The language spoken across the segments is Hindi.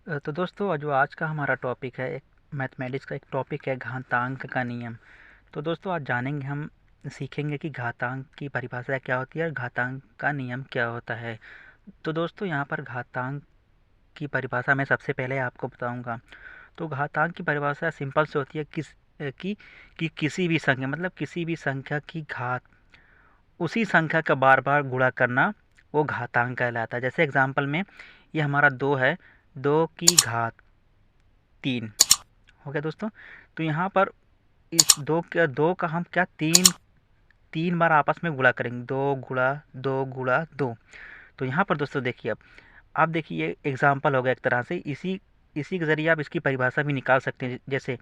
तो दोस्तों जो आज का हमारा टॉपिक है एक मैथमेटिक्स का एक टॉपिक है घातांक का नियम। तो दोस्तों आज जानेंगे हम सीखेंगे कि घातांक की परिभाषा क्या होती है और घातांक का नियम क्या होता है। तो दोस्तों यहाँ पर घातांक की परिभाषा मैं सबसे पहले आपको बताऊंगा। तो घातांक की परिभाषा सिंपल से होती है कि किसी भी संख्या मतलब किसी भी संख्या की घात उसी संख्या का बार बार गुणा करना वो घातांक कहलाता है। जैसे एग्जाम्पल में ये हमारा 2 है, 2 की घात 3 हो गया दोस्तों। तो यहाँ पर इस दो का हम क्या तीन तीन बार आपस में गुणा करेंगे, 2 गुणा 2 गुणा 2। तो यहाँ पर दोस्तों देखिए, अब आप देखिए ये एग्जाम्पल हो गया एक तरह से। इसी इसी के ज़रिए आप इसकी परिभाषा भी निकाल सकते हैं। जैसे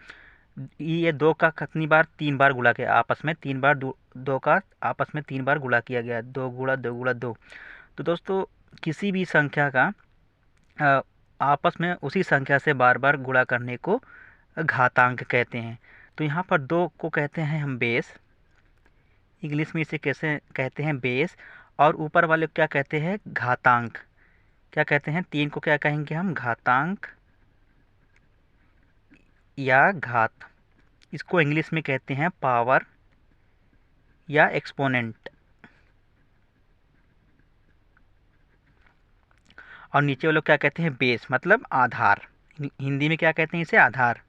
ये 2 का कितनी बार 3 बार गुणा किया आपस में, 3 बार 2 का आपस में 3 बार गुणा किया गया, 2 गुणा 2 गुणा 2। तो दोस्तों किसी भी संख्या का अ, आपस में उसी संख्या से बार बार गुणा करने को घातांक कहते हैं। तो यहाँ पर 2 को कहते हैं हम बेस, इंग्लिश में इसे कैसे कहते हैं बेस। और ऊपर वाले को क्या कहते हैं घातांक। क्या कहते हैं 3 को क्या कहेंगे हम घातांक या घात। इसको इंग्लिश में कहते हैं पावर या एक्सपोनेंट। और नीचे वाले को क्या कहते हैं बेस मतलब आधार। हिंदी में क्या कहते हैं इसे आधार।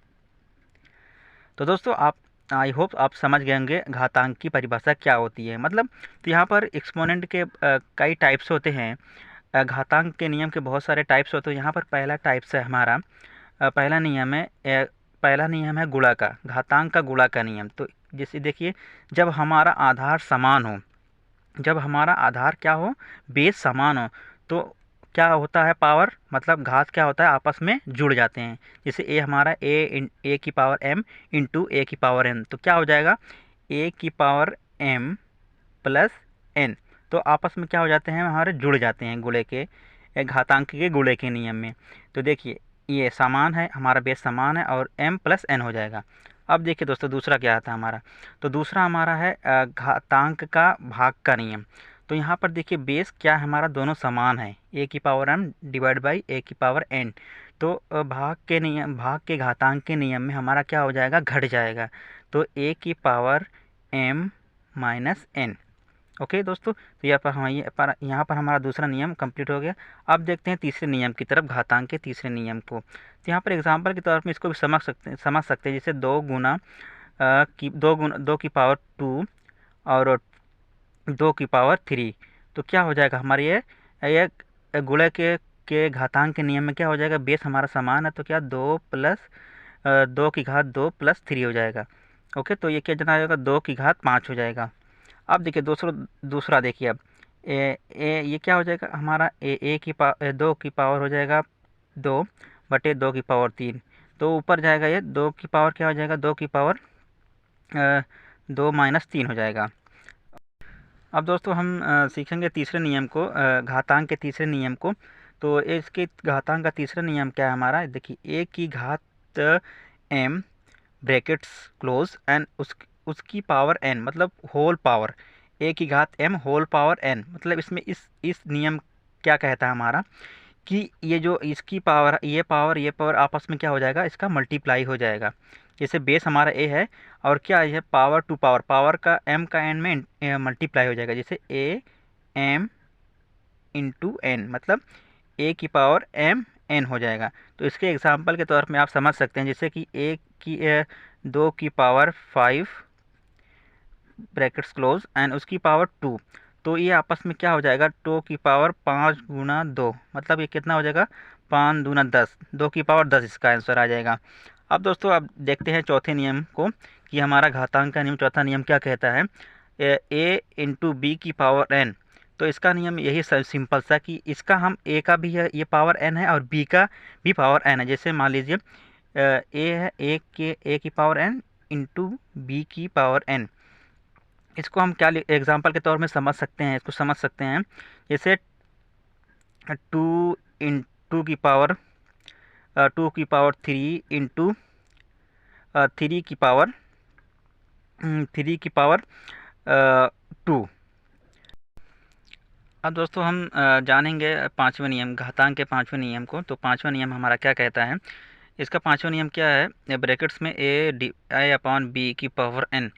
तो दोस्तों आप आई होप आप समझ गए होंगे घातांक की परिभाषा क्या होती है। मतलब तो यहाँ पर एक्सपोनेंट के कई टाइप्स होते हैं। घातांक के नियम के बहुत सारे टाइप्स होते हैं। यहाँ पर पहला टाइप्स है हमारा पहला नियम है गुणा का, घातांक का गुणा का नियम। तो जैसे देखिए, जब हमारा आधार समान हो, जब हमारा आधार क्या हो बेस समान हो, तो क्या होता है पावर मतलब घात क्या होता है आपस में जुड़ जाते हैं। जैसे ए हमारा ए की पावर एम इंटू ए की पावर एन, तो क्या हो जाएगा ए की पावर एम प्लस एन। तो आपस में क्या हो जाते हैं हमारे जुड़ जाते हैं गुणे के घातांक के गुणे के नियम में। तो देखिए ये समान है, हमारा बेस समान है और m प्लस n हो जाएगा। अब देखिए दोस्तों दूसरा क्या आता है हमारा। तो दूसरा हमारा है घातांक का भाग का नियम। तो यहाँ पर देखिए बेस क्या है हमारा दोनों समान है, a की power m divide by a की पावर n। तो भाग के घातांक के नियम में हमारा क्या हो जाएगा घट जाएगा। तो a की power m minus n। Okay दोस्तों, तो यहाँ पर हमारा दूसरा नियम कंप्लीट हो गया। अब देखते हैं तीसरे नियम की तरफ, घातांक के तीसरे नियम को। तो यहाँ पर एग्जांपल के तौर पर इसको भी समझ सकते हैं। जैसे 2 की पावर 2 और 2 की पावर 3। तो क्या हो जाएगा हमारे ये गुणे के घातांक के नियम में क्या हो जाएगा बेस हमारा समान है, तो क्या 2 की घात 2 प्लस 3 हो जाएगा। ओके, तो ये क्या जना जाएगा 2 की घात 5 हो जाएगा। अब देखिए दूसरा देखिए, अब ये क्या हो जाएगा हमारा ए की 2 की पावर हो जाएगा 2/2 की पावर 3। तो ऊपर जाएगा ये 2 की पावर क्या हो जाएगा 2 की पावर 2 माइनस 3 हो जाएगा। अब दोस्तों हम सीखेंगे तीसरे नियम को, घातांक के तीसरे नियम को। तो इसके घातांक का तीसरा नियम क्या है हमारा, देखिए ए की घात एम ब्रैकेट्स क्लोज एंड उसकी पावर एन मतलब होल पावर, ए की घात एम होल पावर एन। मतलब इसमें इस नियम क्या कहता है हमारा कि ये जो इसकी पावर ये पावर आपस में क्या हो जाएगा इसका मल्टीप्लाई हो जाएगा। जैसे बेस हमारा ए है और क्या है पावर टू पावर, पावर का एम का एन में मल्टीप्लाई हो जाएगा। जैसे ए एम इंटू एन मतलब ए की पावर एम एन हो जाएगा। तो इसके एग्जाम्पल के तौर में आप समझ सकते हैं, जैसे कि ए की 2 की पावर 5 ब्रैकेट्स क्लोज एंड उसकी पावर 2। तो ये आपस में क्या हो जाएगा 2 की पावर 5 गुना 2 मतलब ये कितना हो जाएगा 5 दूना 10, 2 की पावर 10 इसका आंसर आ जाएगा। अब दोस्तों अब देखते हैं चौथे नियम को कि हमारा घातांक का नियम चौथा नियम क्या कहता है, ए इंटू बी की पावर एन। तो इसका नियम यही सिंपल सा कि इसका हम ए का भी है ये पावर एन है और बी का भी पावर एन है। जैसे मान लीजिए ए है ए की पावर एन इंटू बी की पावर एन। इसको हम क्या एग्जाम्पल के तौर में समझ सकते हैं, इसको समझ सकते हैं जैसे 2 इन 2 की पावर 3 इंटू 3 की पावर 2। अब दोस्तों हम जानेंगे पाँचवें नियम, घातांक के पाँचवें नियम को। तो पाँचवा नियम हमारा क्या कहता है, इसका पाँचवा नियम क्या है, ब्रैकेट्स में ए अपॉन बी की पावर एन।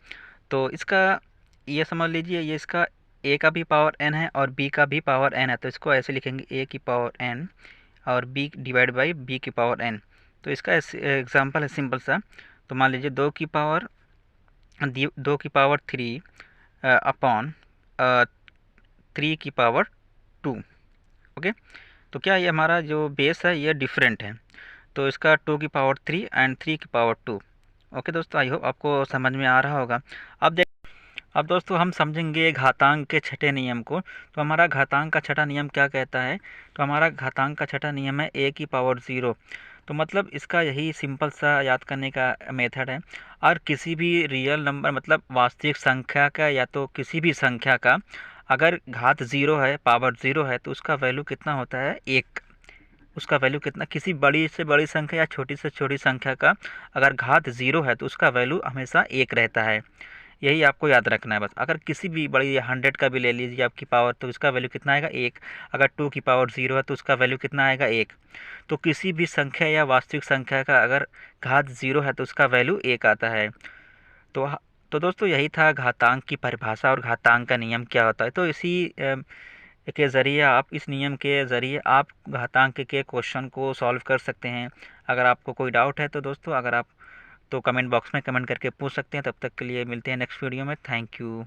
तो इसका ये समझ लीजिए, ये इसका ए का भी पावर एन है और बी का भी पावर एन है, तो इसको ऐसे लिखेंगे ए की पावर एन और बी डिवाइड बाई बी की पावर एन। तो इसका एग्जांपल है सिंपल सा। तो मान लीजिए दो की पावर थ्री अपॉन 3 की पावर 2। ओके, तो क्या ये हमारा जो बेस है ये डिफरेंट है, तो इसका 2 की पावर 3 एंड 3 की पावर 2। ओके दोस्तों, आई होप आपको समझ में आ रहा होगा। अब अब दोस्तों हम समझेंगे घातांक के छठे नियम को। तो हमारा घातांक का छठा नियम क्या कहता है, तो हमारा घातांक का छठा नियम है a की पावर 0। तो मतलब इसका यही सिंपल सा याद करने का मेथड है। और किसी भी रियल नंबर मतलब वास्तविक संख्या का या तो किसी भी संख्या का अगर घात 0 है, पावर 0 है, तो उसका वैल्यू कितना होता है, 1। उसका वैल्यू कितना, किसी बड़ी से बड़ी संख्या या छोटी से छोटी संख्या का अगर घात 0 है तो उसका वैल्यू हमेशा 1 रहता है। यही आपको याद रखना है बस। अगर किसी भी बड़ी 100 का भी ले लीजिए आपकी पावर, तो इसका वैल्यू कितना आएगा, 1। अगर 2 की पावर 0 है तो उसका वैल्यू कितना आएगा, 1। तो किसी भी संख्या या वास्तविक संख्या का अगर घात 0 है तो उसका वैल्यू 1 आता है। तो तो दोस्तों यही था घातांक की परिभाषा और घातांक का नियम क्या होता है। तो इसी के ज़रिए आप, इस नियम के ज़रिए आप घातांक के क्वेश्चन को सॉल्व कर सकते हैं। अगर आपको कोई डाउट है तो दोस्तों, अगर आप तो कमेंट बॉक्स में कमेंट करके पूछ सकते हैं। तब तक के लिए मिलते हैं नेक्स्ट वीडियो में। Thank you.